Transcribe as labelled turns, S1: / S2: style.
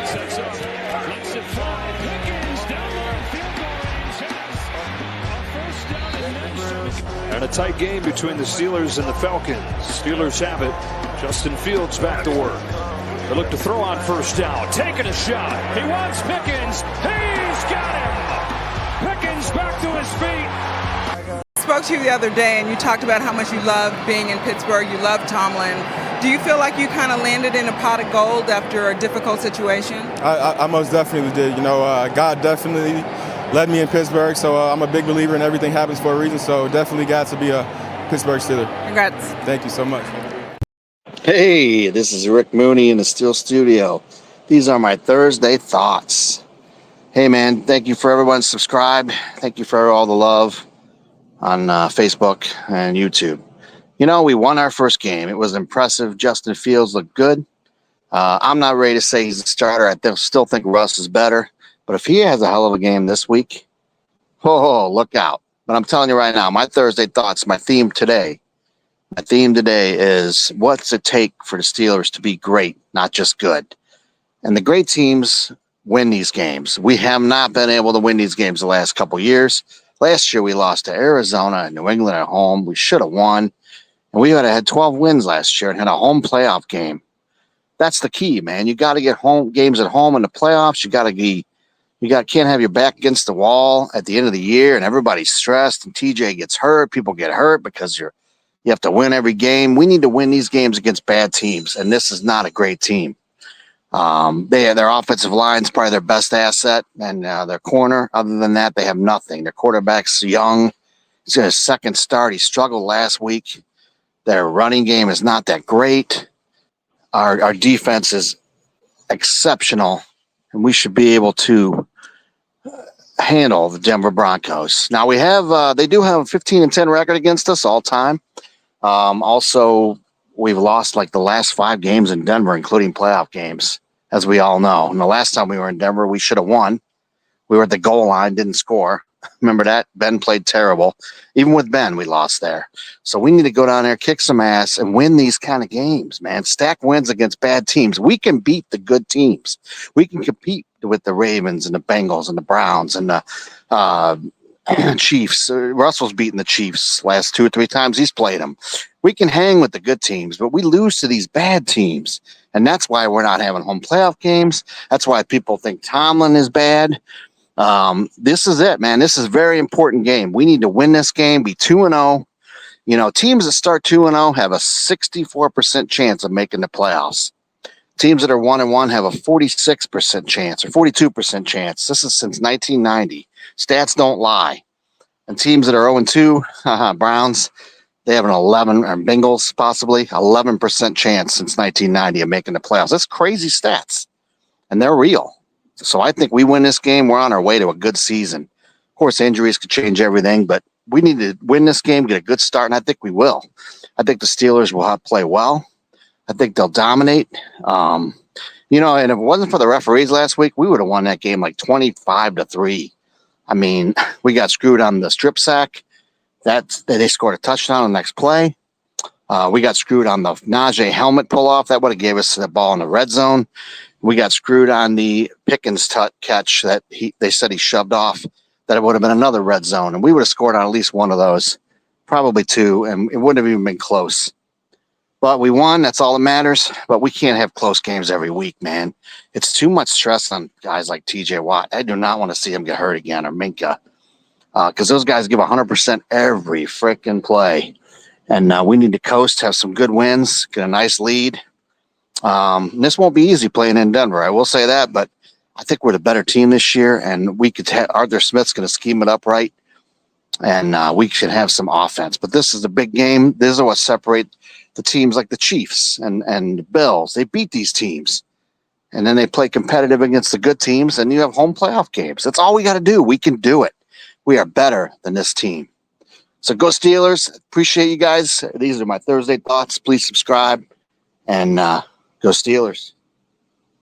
S1: Sets up, lets it fly. Pickens down there, field goal range. Yes, a first down and then some.
S2: And a tight game between the Steelers and the Falcons. Steelers have it. Justin Fields back to work. They look to throw on first down. Taking a shot.
S1: He wants Pickens. He's got him. Pickens back to his feet.
S3: I spoke to you the other day, and you talked about how much you love being in Pittsburgh. You love Tomlin. Do you feel like you kind of landed in a pot of gold after a difficult situation?
S4: I most definitely did. You know, God definitely led me in Pittsburgh, so I'm a big believer in everything happens for a reason, so definitely got to be a Pittsburgh Steeler.
S3: Congrats.
S4: Thank you so much.
S5: Hey, this is Rick Mooney in the Steel Studio. These are my Thursday thoughts. Hey, man, thank you for everyone subscribe. Thank you for all the love on Facebook and YouTube. You know, we won our first game. It was impressive. Justin Fields looked good. I'm not ready to say he's a starter. I still think Russ is better. But if he has a hell of a game this week, look out. But I'm telling you right now, my Thursday thoughts, my theme today is what's it take for the Steelers to be great, not just good. And the great teams win these games. We have not been able to win these games the last couple years. Last year, we lost to Arizona and New England at home. We should have won. And we had 12 wins last year and had a home playoff game. That's the key, man. You got to get home games at home in the playoffs. Can't have your back against the wall at the end of the year and everybody's stressed and TJ gets hurt. People get hurt because you have to win every game. We need to win these games against bad teams, and this is not a great team. Their offensive line is probably their best asset, and their corner. Other than that, they have nothing. Their quarterback's young. He's got his second start. He struggled last week. Their running game is not that great. Our defense is exceptional, and we should be able to handle the Denver Broncos. Now they do have a 15-10 record against us all time. Also, we've lost like the last 5 games in Denver, including playoff games, as we all know. And the last time we were in Denver, we should have won. We were at the goal line, didn't score. Remember that? Ben played terrible. Even with Ben, we lost there. So we need to go down there, kick some ass, and win these kind of games, man. Stack wins against bad teams. We can beat the good teams. We can compete with the Ravens and the Bengals and the Browns and the Chiefs. Russell's beaten the Chiefs last 2 or 3 times he's played them. We can hang with the good teams, but we lose to these bad teams. And that's why we're not having home playoff games. That's why people think Tomlin is bad. This is it, man. This is a very important game. We need to win this game, be 2-0. You know, teams that start 2-0 have a 64% chance of making the playoffs. Teams that are 1-1 have a 46% chance or 42% chance. This is since 1990. Stats don't lie. And teams that are 0-2, Browns, they have an 11, or Bengals possibly, 11% chance since 1990 of making the playoffs. That's crazy stats, and they're real. So I think we win this game. We're on our way to a good season. Of course, injuries could change everything, but we need to win this game, get a good start, and I think we will. I think the Steelers will play well. I think they'll dominate. And if it wasn't for the referees last week, we would have won that game like 25-3. I mean, we got screwed on the strip sack. They scored a touchdown on the next play. We got screwed on the Najee helmet pull-off. That would have gave us the ball in the red zone. We got screwed on the Pickens catch that they said he shoved off. That it would have been another red zone, and we would have scored on at least one of those, probably 2, and it wouldn't have even been close. But we won. That's all that matters. But we can't have close games every week, man. It's too much stress on guys like TJ Watt. I do not want to see him get hurt again, or Minka, because those guys give 100% every freaking play. And we need to coast, have some good wins, get a nice lead. This won't be easy playing in Denver. I will say that, but I think we're the better team this year, and we could Arthur Smith's going to scheme it up right, and we should have some offense. But this is a big game. This is what separates the teams like the Chiefs and the Bills. They beat these teams, and then they play competitive against the good teams, and you have home playoff games. That's all we got to do. We can do it. We are better than this team. So go Steelers. Appreciate you guys. These are my Thursday thoughts. Please subscribe, and go Steelers.